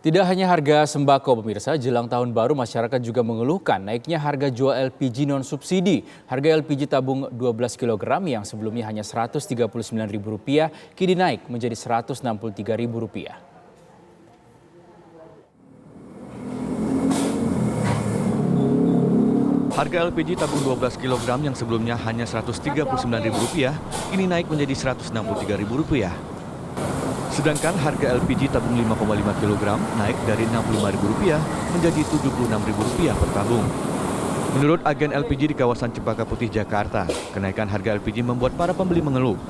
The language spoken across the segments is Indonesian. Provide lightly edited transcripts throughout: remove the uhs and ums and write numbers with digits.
Tidak hanya harga sembako pemirsa, jelang tahun baru masyarakat juga mengeluhkan naiknya harga jual LPG non-subsidi. Harga LPG tabung 12 kg yang sebelumnya hanya Rp139.000 kini naik menjadi Rp163.000. Harga LPG tabung 12 kg yang sebelumnya hanya Rp139.000 kini naik menjadi Rp163.000. Sedangkan harga LPG tabung 5,5 kg naik dari Rp65.000 menjadi Rp76.000 per tabung. Menurut agen LPG di kawasan Cempaka Putih, Jakarta, kenaikan harga LPG membuat para pembeli mengeluh.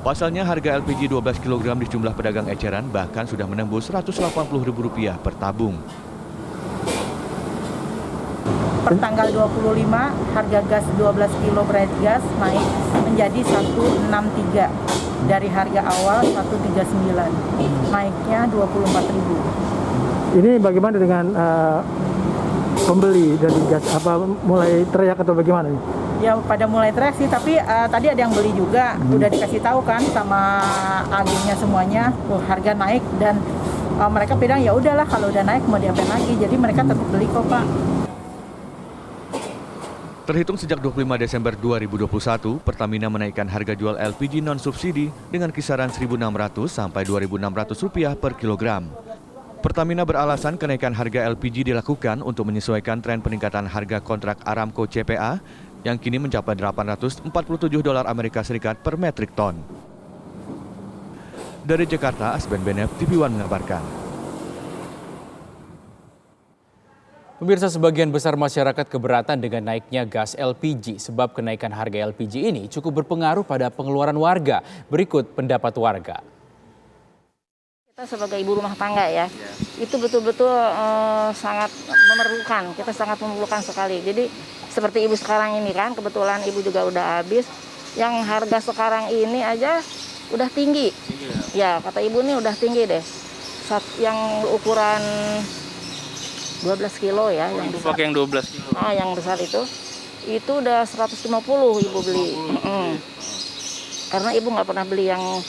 Pasalnya harga LPG 12 kg di sejumlah pedagang eceran bahkan sudah menembus Rp180.000 per tabung. Per tanggal 25, harga gas 12 kg bright gas naik menjadi 163 dari harga awal 139, naiknya 24.000. Ini bagaimana dengan pembeli dari gas? Apa mulai teriak atau bagaimana nih? Ya pada mulai teriak sih, tapi tadi ada yang beli juga, udah dikasih tahu kan sama agennya semuanya, harga naik dan mereka bilang ya udahlah kalau udah naik mau diapain lagi, jadi mereka tetap beli kok Pak. Terhitung sejak 25 Desember 2021, Pertamina menaikkan harga jual LPG non-subsidi dengan kisaran Rp1.600 sampai Rp2.600 per kilogram. Pertamina beralasan kenaikan harga LPG dilakukan untuk menyesuaikan tren peningkatan harga kontrak Aramco CPA yang kini mencapai $847 Amerika Serikat per metrik ton. Dari Jakarta, Asben Benef, TV One mengabarkan. Pemirsa, sebagian besar masyarakat keberatan dengan naiknya gas LPG sebab kenaikan harga LPG ini cukup berpengaruh pada pengeluaran warga. Berikut pendapat warga. Kita sebagai ibu rumah tangga ya, itu betul-betul sangat memerlukan, kita sangat memerlukan sekali. Jadi seperti ibu sekarang ini kan, kebetulan ibu juga udah habis, yang harga sekarang ini aja udah tinggi. Ya, kata ibu nih udah tinggi deh. Yang ukuran 12 kilo ya. Yang besar. Pakai yang 12 kilo. Yang besar itu udah 150 ibu beli. Karena ibu nggak pernah beli yang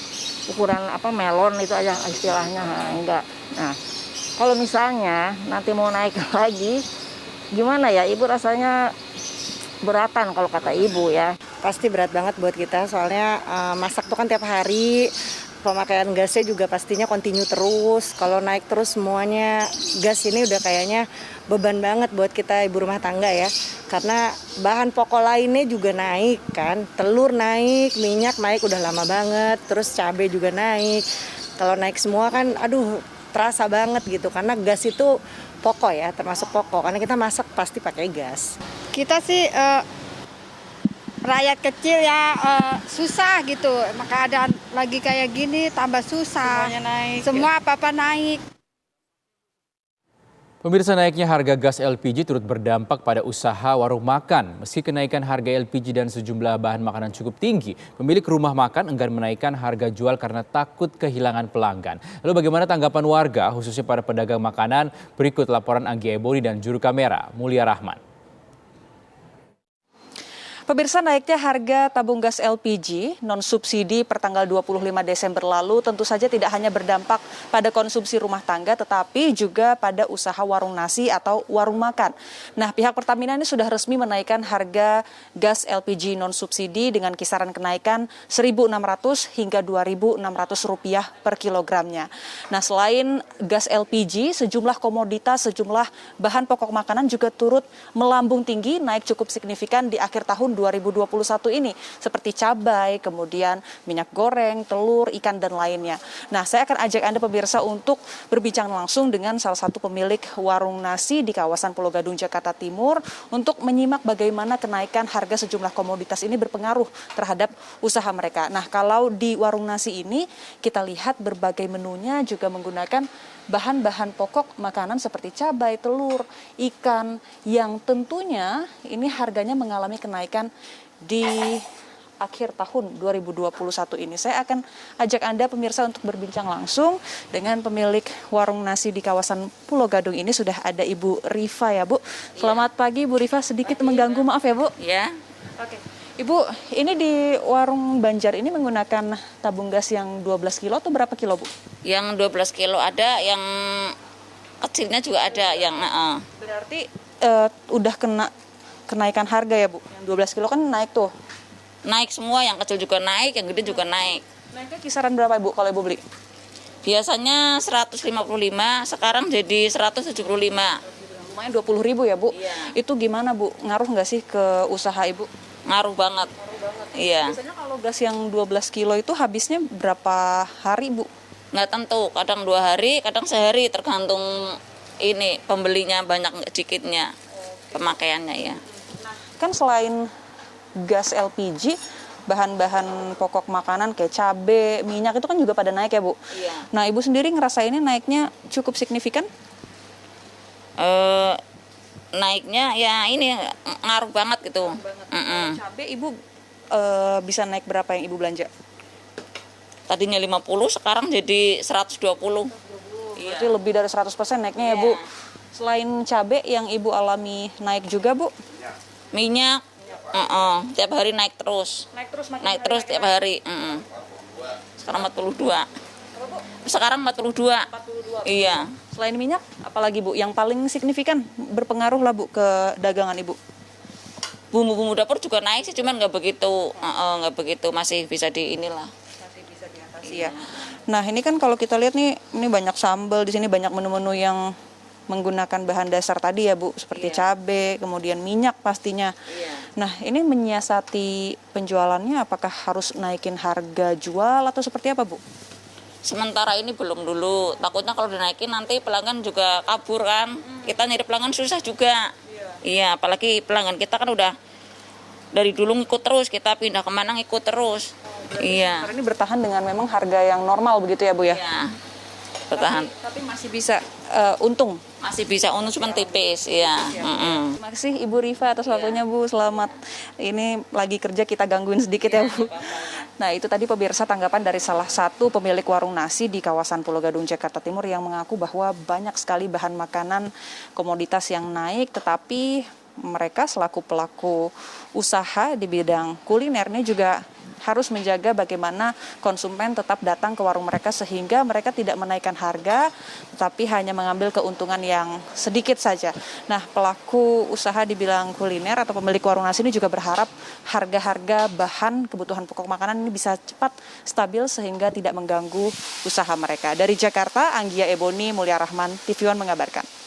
ukuran melon itu aja istilahnya, enggak. Nah, kalau misalnya nanti mau naik lagi, gimana ya? Ibu rasanya beratan kalau kata ibu ya. Pasti berat banget buat kita, soalnya masak tuh kan tiap hari. Pemakaian gasnya juga pastinya kontinu terus. Kalau naik terus semuanya, gas ini udah kayaknya beban banget buat kita ibu rumah tangga ya. Karena bahan pokok lainnya juga naik kan. Telur naik, minyak naik udah lama banget. Terus cabai juga naik. Kalau naik semua kan aduh terasa banget gitu. Karena gas itu pokok ya, termasuk pokok. Karena kita masak pasti pakai gas. Kita sih rakyat kecil ya susah gitu, keadaan lagi kayak gini tambah susah. Semuanya naik. Semua apa-apa naik. Pemirsa, naiknya harga gas LPG turut berdampak pada usaha warung makan. Meski kenaikan harga LPG dan sejumlah bahan makanan cukup tinggi, pemilik rumah makan enggan menaikkan harga jual karena takut kehilangan pelanggan. Lalu bagaimana tanggapan warga khususnya para pedagang makanan? Berikut laporan Anggi Eboni dan juru kamera Mulia Rahman. Pemirsa, naiknya harga tabung gas LPG non-subsidi per tanggal 25 Desember lalu tentu saja tidak hanya berdampak pada konsumsi rumah tangga tetapi juga pada usaha warung nasi atau warung makan. Nah, pihak Pertamina ini sudah resmi menaikkan harga gas LPG non-subsidi dengan kisaran kenaikan Rp1.600 hingga Rp2.600 per kilogramnya. Nah, selain gas LPG, sejumlah komoditas, sejumlah bahan pokok makanan juga turut melambung tinggi, naik cukup signifikan di akhir tahun 2021 ini seperti cabai, kemudian minyak goreng, telur, ikan dan lainnya. Nah, saya akan ajak Anda pemirsa untuk berbincang langsung dengan salah satu pemilik warung nasi di kawasan Pulau Gadung, Jakarta Timur untuk menyimak bagaimana kenaikan harga sejumlah komoditas ini berpengaruh terhadap usaha mereka. Nah, kalau di warung nasi ini kita lihat berbagai menunya juga menggunakan bahan-bahan pokok makanan seperti cabai, telur, ikan yang tentunya ini harganya mengalami kenaikan di akhir tahun 2021 ini. Saya akan ajak Anda pemirsa untuk berbincang langsung dengan pemilik warung nasi di kawasan Pulau Gadung ini. Sudah ada Ibu Rifa ya Bu. Selamat pagi Bu Rifa, sedikit mengganggu maaf ya Bu. Ya. Oke. Ibu, ini di warung Banjar ini menggunakan tabung gas yang 12 kilo atau berapa kilo Bu? Yang 12 kilo ada, yang kecilnya juga ada yang Berarti udah kenaikan harga ya Bu? Yang 12 kilo kan naik tuh. naik semua, yang kecil juga naik, yang gede juga naik. Naiknya kisaran berapa Ibu kalau Ibu beli? Biasanya 155, sekarang jadi 175. Lumayan 20.000 ya Bu? Iya. Itu gimana Bu? Ngaruh nggak sih ke usaha Ibu? Ngaruh banget. Iya. Biasanya kalau gas yang 12 kilo itu habisnya berapa hari Bu? Nggak tentu, kadang 2 hari, kadang sehari, tergantung ini pembelinya banyak nggak sedikitnya pemakaiannya ya. Kan selain gas LPG, bahan-bahan pokok makanan kayak cabai, minyak itu kan juga pada naik ya Bu? Iya. Nah Ibu sendiri ngerasainnya naiknya cukup signifikan? Naiknya ya ini ngaruh banget gitu. Cabai Ibu bisa naik berapa yang Ibu belanja? Tadinya 50, sekarang jadi 120. Berarti lebih dari 100% naiknya ya Bu? Selain cabai yang Ibu alami naik juga Bu? Minyak, tiap hari naik terus. Naik terus tiap hari. Sekarang 42. Sekarang 42. Iya. Selain minyak, apalagi Bu? Yang paling signifikan berpengaruh lah Bu ke dagangan Ibu? Bumbu-bumbu dapur juga naik sih, cuman nggak begitu, masih bisa di inilah. Iya. Nah ini kan kalau kita lihat nih, ini banyak sambal di sini, banyak menu-menu yang menggunakan bahan dasar tadi ya Bu, seperti cabai, kemudian minyak pastinya. Nah ini menyiasati penjualannya, apakah harus naikin harga jual atau seperti apa Bu? Sementara ini belum dulu, takutnya kalau dinaikin nanti pelanggan juga kabur kan. Kita nyari pelanggan susah juga. Iya, apalagi pelanggan kita kan udah dari dulu ngikut terus, kita pindah kemana ngikut terus. Iya. Karena ini bertahan dengan memang harga yang normal begitu ya Bu ya? Iya, bertahan. Tapi masih bisa untung. Masih bisa untung cuma tipis, ya. Terima kasih Ibu Rifa atas waktunya Bu, selamat. Ini lagi kerja kita gangguin sedikit ya Bu. Nah itu tadi pemirsa tanggapan dari salah satu pemilik warung nasi di kawasan Pulau Gadung, Jakarta Timur yang mengaku bahwa banyak sekali bahan makanan komoditas yang naik, tetapi mereka selaku pelaku usaha di bidang kuliner ini juga harus menjaga bagaimana konsumen tetap datang ke warung mereka sehingga mereka tidak menaikkan harga tetapi hanya mengambil keuntungan yang sedikit saja. Nah, pelaku usaha di bidang kuliner atau pemilik warung nasi ini juga berharap harga-harga bahan kebutuhan pokok makanan ini bisa cepat stabil sehingga tidak mengganggu usaha mereka. Dari Jakarta, Anggia Eboni, Mulia Rahman, TV One mengabarkan.